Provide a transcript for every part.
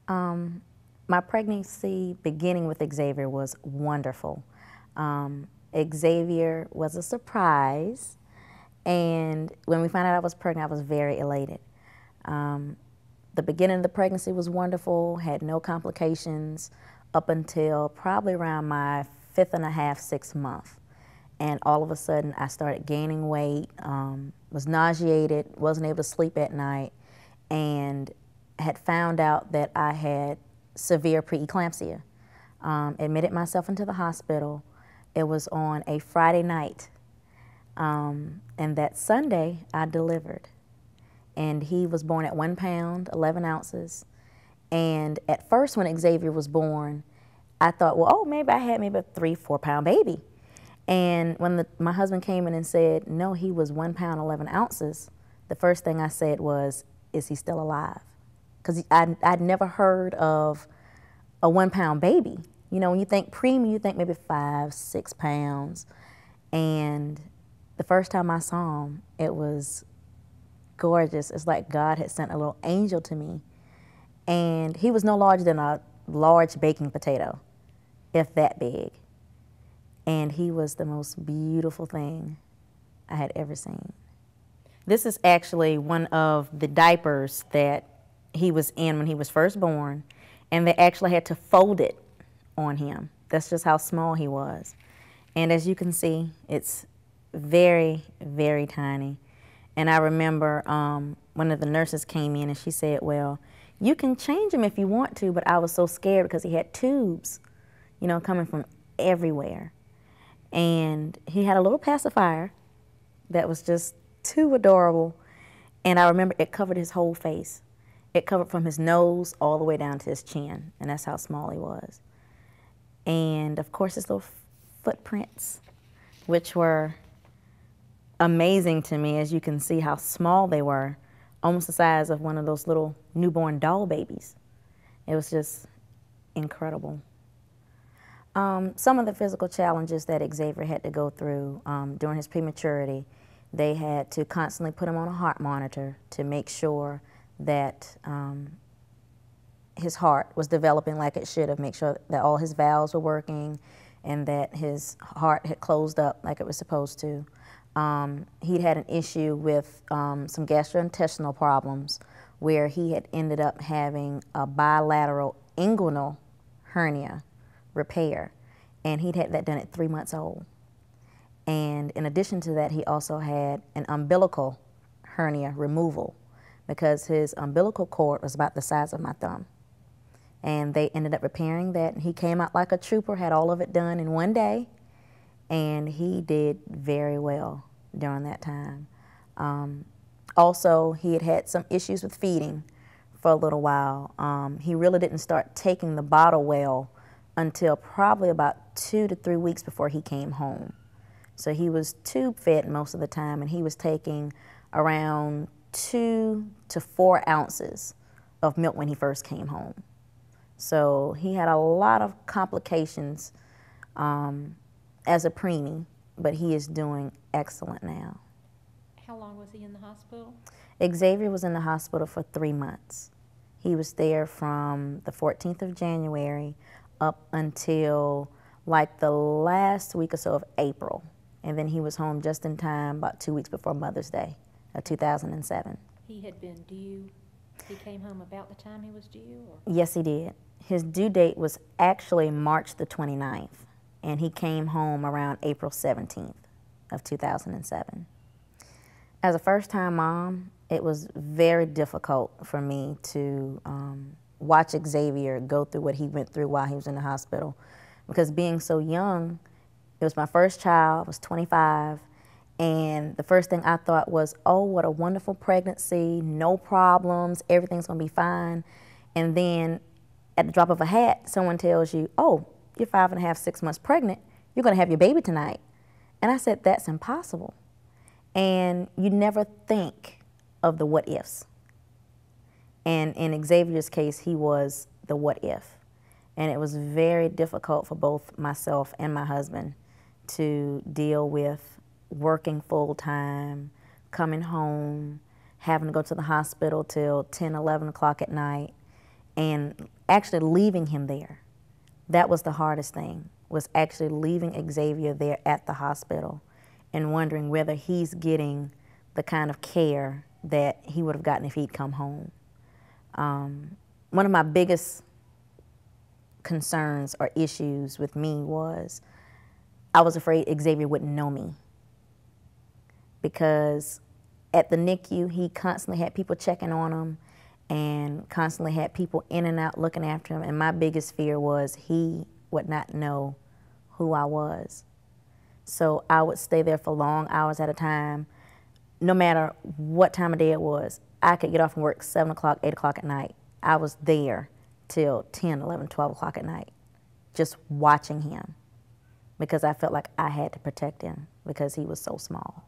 Um, my pregnancy beginning with Xavier was wonderful. Xavier was a surprise, and when we found out I was pregnant, I was very elated. Um, the beginning of the pregnancy was wonderful, had no complications up until probably around my fifth and a half, 6th month. And all of a sudden, I started gaining weight, was nauseated, wasn't able to sleep at night, and had found out that I had severe preeclampsia. Admitted myself into the hospital. It was on a Friday night, and that Sunday I delivered. And he was born at 1 pound, 11 ounces. And at first when Xavier was born, I thought, well, oh, maybe I had maybe a 3-4 pound baby. And when my husband came in and said, no, he was 1 pound, 11 ounces, the first thing I said was, is he still alive? Because I'd never heard of a 1 pound baby. You know, when you think preemie, you think maybe 5-6 pounds. And the first time I saw him, it was gorgeous. It's like God had sent a little angel to me. And he was no larger than a large baking potato, if that big. And he was the most beautiful thing I had ever seen. This is actually one of the diapers that he was in when he was first born, and they actually had to fold it on him. That's just how small he was. And as you can see, it's very, very tiny. And I remember one of the nurses came in and she said, well, you can change him if you want to, but I was so scared because he had tubes, you know, coming from everywhere. And he had a little pacifier that was just too adorable. And I remember it covered his whole face. It covered from his nose all the way down to his chin, and that's how small he was. And of course his little footprints, which were amazing to me, as you can see how small they were, almost the size of one of those little newborn doll babies. It was just incredible. Some of the physical challenges that Xavier had to go through during his prematurity, they had to constantly put him on a heart monitor to make sure that his heart was developing like it should have, make sure that all his valves were working and that his heart had closed up like it was supposed to. He'd had an issue with some gastrointestinal problems where he had ended up having a bilateral inguinal hernia repair, and he'd had that done at 3 months old. And in addition to that, he also had an umbilical hernia removal because his umbilical cord was about the size of my thumb. And they ended up repairing that, and he came out like a trooper, had all of it done in one day, and he did very well during that time. Also, he had had some issues with feeding for a little while. He really didn't start taking the bottle well until probably about 2 to 3 weeks before he came home. So he was tube fed most of the time, and he was taking around 2 to 4 ounces of milk when he first came home. So he had a lot of complications as a preemie, but he is doing excellent now. How long was he in the hospital? Xavier was in the hospital for 3 months. He was there from the 14th of January up until like the last week or so of April. And then he was home just in time, about 2 weeks before Mother's Day of 2007. He had been due, he came home about the time he was due? Or? Yes, he did. His due date was actually March the 29th, and he came home around April 17th of 2007. As a first-time mom, it was very difficult for me to watch Xavier go through what he went through while he was in the hospital, because being so young, it was my first child, I was 25, and the first thing I thought was, oh, what a wonderful pregnancy, no problems, everything's gonna be fine. And then at the drop of a hat, someone tells you, oh, you're 5.5, 6 months pregnant, you're gonna have your baby tonight. And I said, that's impossible. And you never think of the what ifs. And in Xavier's case, he was the what if. And it was very difficult for both myself and my husband to deal with working full time, coming home, having to go to the hospital till 10, 11 o'clock at night. And actually leaving him there, that was the hardest thing, was actually leaving Xavier there at the hospital and wondering whether he's getting the kind of care that he would have gotten if he'd come home. One of my biggest concerns or issues with me was I was afraid Xavier wouldn't know me, because at the NICU, he constantly had people checking on him and constantly had people in and out looking after him. And my biggest fear was he would not know who I was. So I would stay there for long hours at a time, no matter what time of day it was. I could get off from work 7 o'clock, 8 o'clock at night. I was there till 10, 11, 12 o'clock at night, just watching him, because I felt like I had to protect him because he was so small.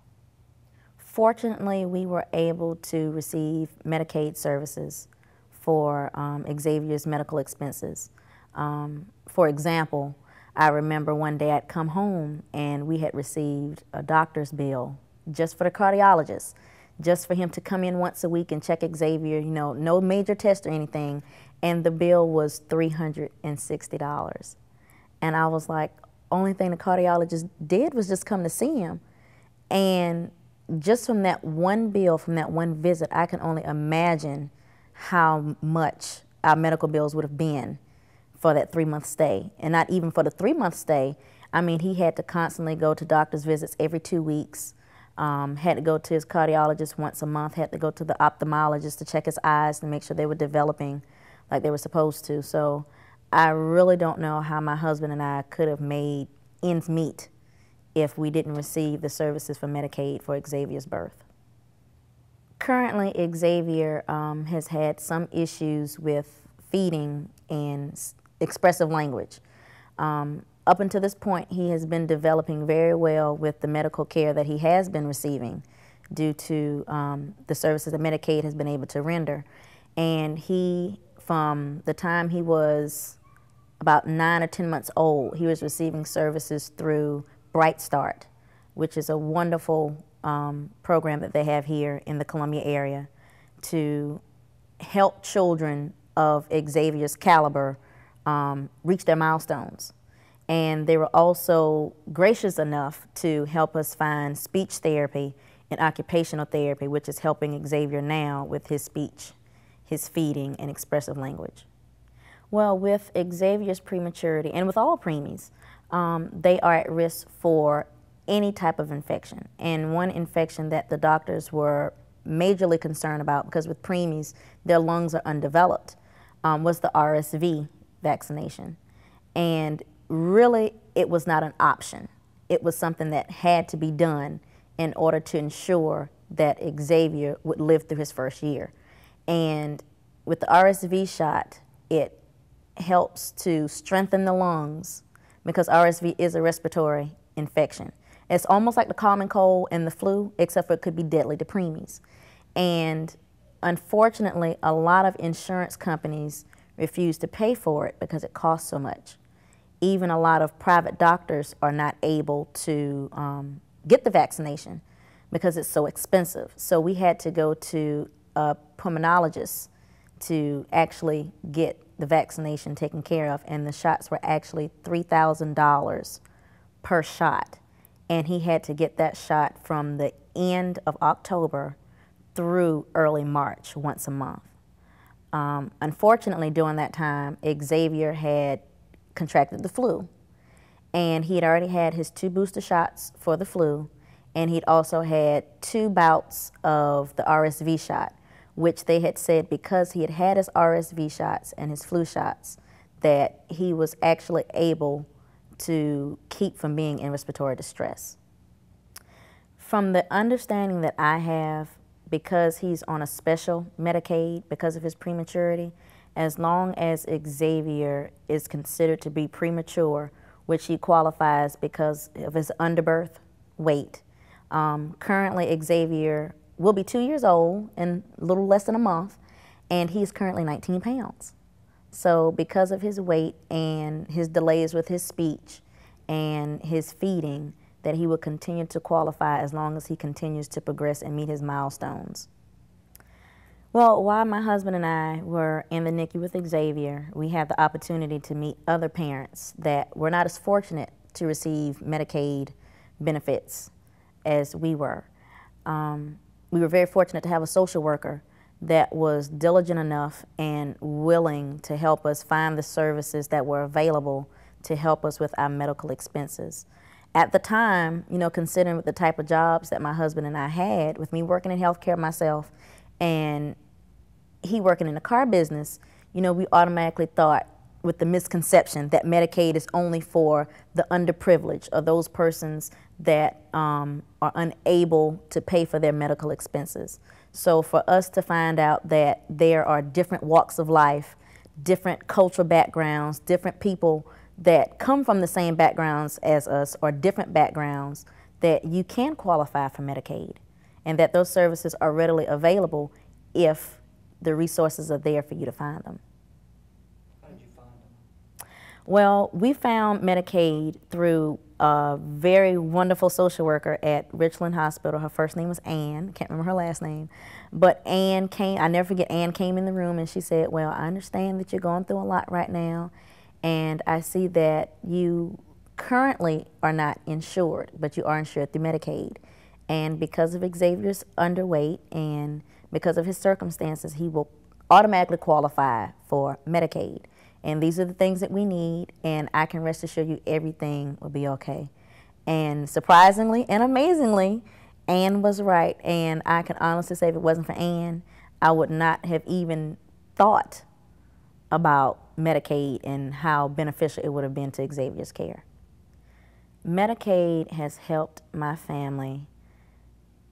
Fortunately, we were able to receive Medicaid services for Xavier's medical expenses. For example, I remember one day I'd come home and we had received a doctor's bill just for the cardiologist, just for him to come in once a week and check Xavier, you know, no major test or anything, and the bill was $360. And I was like, only thing the cardiologist did was just come to see him. And just from that one bill, from that one visit, I can only imagine how much our medical bills would have been for that 3-month stay. And not even for the 3-month stay. I mean, he had to constantly go to doctor's visits every 2 weeks, had to go to his cardiologist once a month, had to go to the ophthalmologist to check his eyes and make sure they were developing like they were supposed to. So I really don't know how my husband and I could have made ends meet if we didn't receive the services for Medicaid for Xavier's birth. Currently, Xavier has had some issues with feeding and expressive language. Up until this point, he has been developing very well with the medical care that he has been receiving due to the services that Medicaid has been able to render. And he, from the time he was about 9 or 10 months old, he was receiving services through Bright Start, which is a wonderful program that they have here in the Columbia area to help children of Xavier's caliber reach their milestones. And they were also gracious enough to help us find speech therapy and occupational therapy, which is helping Xavier now with his speech, his feeding, and expressive language. Well, with Xavier's prematurity, and with all preemies, they are at risk for any type of infection. And one infection that the doctors were majorly concerned about, because with preemies, their lungs are undeveloped, was the RSV vaccination. And really, it was not an option. It was something that had to be done in order to ensure that Xavier would live through his first year. And with the RSV shot, it helps to strengthen the lungs, because RSV is a respiratory infection. It's almost like the common cold and the flu, except for it could be deadly to preemies. And unfortunately, a lot of insurance companies refuse to pay for it because it costs so much. Even a lot of private doctors are not able to get the vaccination because it's so expensive. So we had to go to a pulmonologist to actually get the vaccination taken care of, and the shots were actually $3,000 per shot. And he had to get that shot from the end of October through early March, once a month. Unfortunately, during that time, Xavier had contracted the flu, and he had already had his 2 booster shots for the flu, and he'd also had 2 bouts of the RSV shot, which they had said because he had had his RSV shots and his flu shots that he was actually able to keep from being in respiratory distress. From the understanding that I have, because he's on a special Medicaid because of his prematurity, as long as Xavier is considered to be premature, which he qualifies because of his underbirth weight. Currently, Xavier will be 2 years old in a little less than a month, and he's currently 19 pounds. So because of his weight and his delays with his speech and his feeding, that he will continue to qualify as long as he continues to progress and meet his milestones. Well, while my husband and I were in the NICU with Xavier, we had the opportunity to meet other parents that were not as fortunate to receive Medicaid benefits as we were. We were very fortunate to have a social worker that was diligent enough and willing to help us find the services that were available to help us with our medical expenses. At the time, considering the type of jobs that my husband and I had, with me working in healthcare myself and he working in the car business, we automatically thought with the misconception that Medicaid is only for the underprivileged or those persons that are unable to pay for their medical expenses. So for us to find out that there are different walks of life, different cultural backgrounds, different people that come from the same backgrounds as us or different backgrounds, that you can qualify for Medicaid and that those services are readily available if the resources are there for you to find them. How did you find them? Well, we found Medicaid through a very wonderful social worker at Richland Hospital. Her first name was Ann. Can't remember her last name. But Ann came, I never forget, Ann came in the room and she said, well, I understand that you're going through a lot right now, and I see that you currently are not insured, but you are insured through Medicaid. And because of Xavier's underweight and because of his circumstances, he will automatically qualify for Medicaid. And these are the things that we need, and I can rest assured you everything will be okay. And surprisingly and amazingly, Ann was right. And I can honestly say if it wasn't for Ann, I would not have even thought about Medicaid and how beneficial it would have been to Xavier's care. Medicaid has helped my family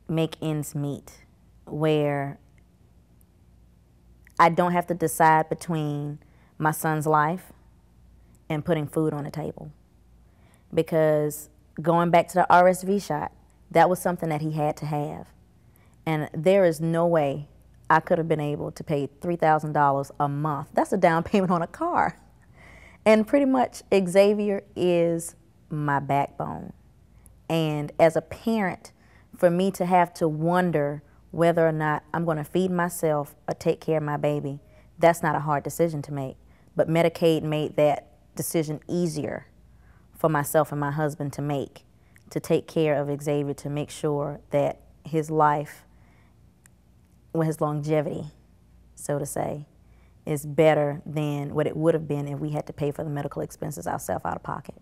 make ends meet, where I don't have to decide between my son's life and putting food on the table. Because going back to the RSV shot, that was something that he had to have. And there is no way I could have been able to pay $3,000 a month. That's a down payment on a car. And pretty much Xavier is my backbone. And as a parent, for me to have to wonder whether or not I'm going to feed myself or take care of my baby, that's not a hard decision to make. But Medicaid made that decision easier for myself and my husband to make, to take care of Xavier, to make sure that his life, well, his longevity, so to say, is better than what it would have been if we had to pay for the medical expenses ourselves out of pocket.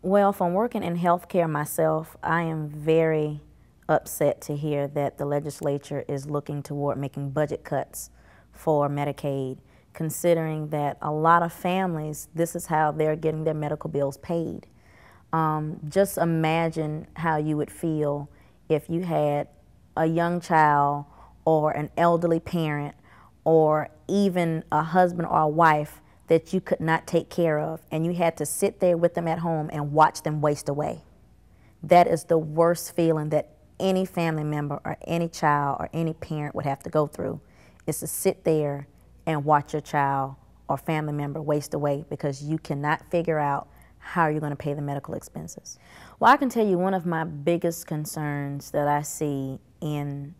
Well, from working in healthcare myself, I am very upset to hear that the legislature is looking toward making budget cuts for Medicaid, considering that a lot of families, this is how they're getting their medical bills paid. Just imagine how you would feel if you had a young child or an elderly parent or even a husband or a wife that you could not take care of, and you had to sit there with them at home and watch them waste away. That is the worst feeling that any family member or any child or any parent would have to go through, is to sit there and watch your child or family member waste away because you cannot figure out how you're going to pay the medical expenses. Well, I can tell you one of my biggest concerns that I see in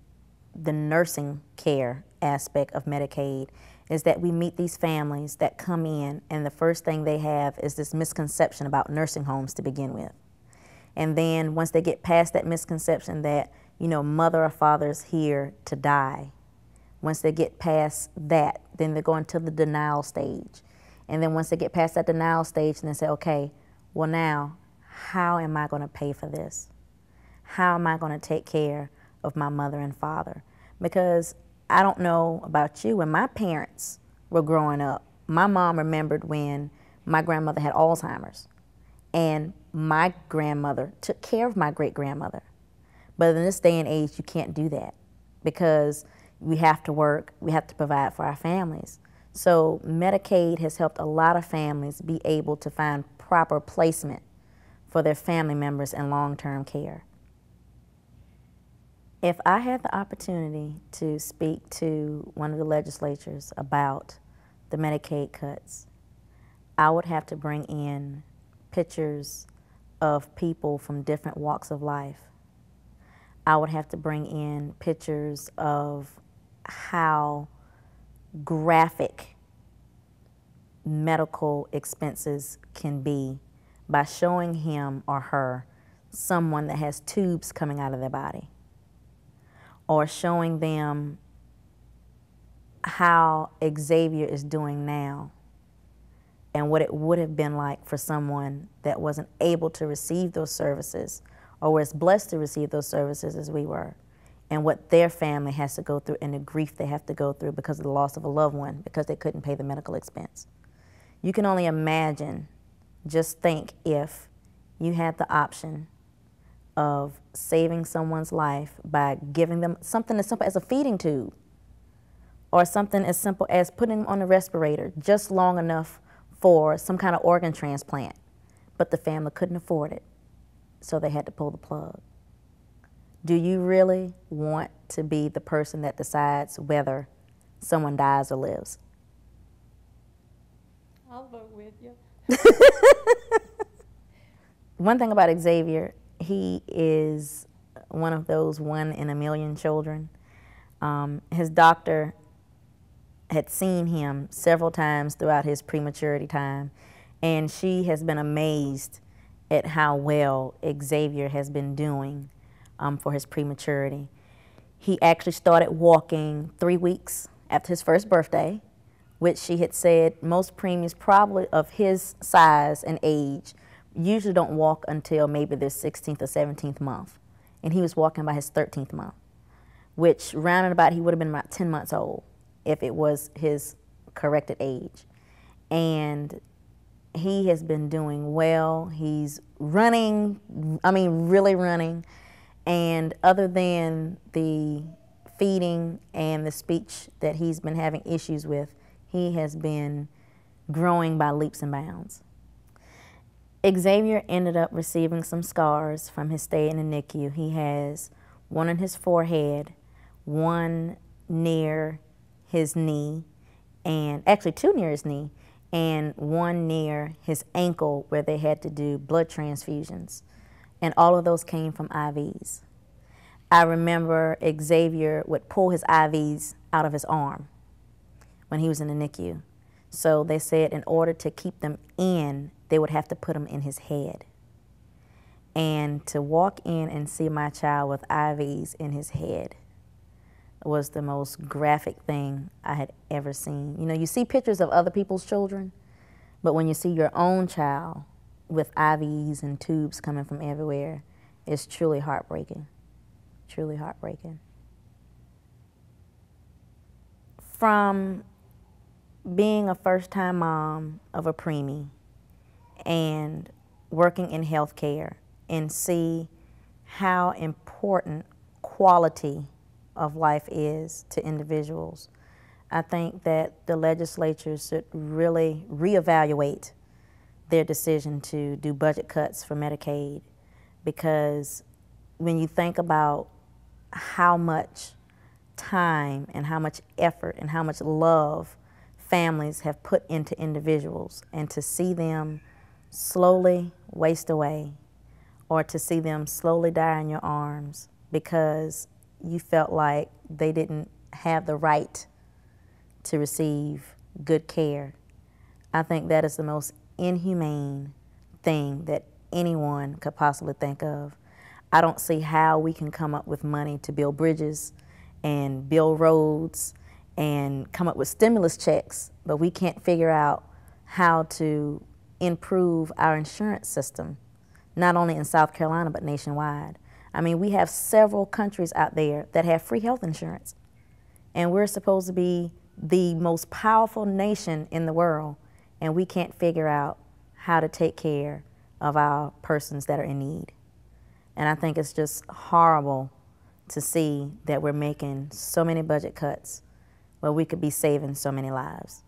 the nursing care aspect of Medicaid is that we meet these families that come in and the first thing they have is this misconception about nursing homes to begin with. And then once they get past that misconception that, mother or father's here to die, once they get past that, then they're going to the denial stage. And then once they get past that denial stage, then they say, okay, well now, how am I going to pay for this? How am I going to take care of my mother and father? Because I don't know about you, when my parents were growing up, my mom remembered when my grandmother had Alzheimer's. And my grandmother took care of my great-grandmother. But in this day and age, you can't do that because we have to work, we have to provide for our families. So Medicaid has helped a lot of families be able to find proper placement for their family members in long-term care. If I had the opportunity to speak to one of the legislatures about the Medicaid cuts, I would have to bring in pictures of people from different walks of life. I would have to bring in pictures of how graphic medical expenses can be by showing him or her someone that has tubes coming out of their body, or showing them how Xavier is doing now and what it would have been like for someone that wasn't able to receive those services or was blessed to receive those services as we were, and what their family has to go through and the grief they have to go through because of the loss of a loved one because they couldn't pay the medical expense. You can only imagine, just think if you had the option of saving someone's life by giving them something as simple as a feeding tube, or something as simple as putting them on a respirator just long enough for some kind of organ transplant, but the family couldn't afford it, so they had to pull the plug. Do you really want to be the person that decides whether someone dies or lives? I'll vote with you. One thing about Xavier, he is one of those 1 in a million children. His doctor had seen him several times throughout his prematurity time, and she has been amazed at how well Xavier has been doing for his prematurity. He actually started walking 3 weeks after his first birthday, which she had said most preemies probably of his size and age usually don't walk until maybe their 16th or 17th month. And he was walking by his 13th month, which rounded about he would have been about 10 months old if it was his corrected age. And he has been doing well. He's running, really running. And other than the feeding and the speech that he's been having issues with, he has been growing by leaps and bounds. Xavier ended up receiving some scars from his stay in the NICU. He has one on his forehead, one near his knee, and actually 2 near his knee, and one near his ankle where they had to do blood transfusions. And all of those came from IVs. I remember Xavier would pull his IVs out of his arm when he was in the NICU. So they said in order to keep them in, they would have to put them in his head. And to walk in and see my child with IVs in his head was the most graphic thing I had ever seen. You know, you see pictures of other people's children, but when you see your own child with IVs and tubes coming from everywhere, it's truly heartbreaking. Truly heartbreaking. From being a first-time mom of a preemie and working in healthcare and see how important quality of life is to individuals, I think that the legislature should really reevaluate their decision to do budget cuts for Medicaid, because when you think about how much time and how much effort and how much love families have put into individuals, and to see them slowly waste away, or to see them slowly die in your arms because you felt like they didn't have the right to receive good care, I think that is the most inhumane thing that anyone could possibly think of. I don't see how we can come up with money to build bridges and build roads and come up with stimulus checks, but we can't figure out how to improve our insurance system, not only in South Carolina, but nationwide. I mean, we have several countries out there that have free health insurance, and we're supposed to be the most powerful nation in the world, and we can't figure out how to take care of our persons that are in need. And I think it's just horrible to see that we're making so many budget cuts where we could be saving so many lives.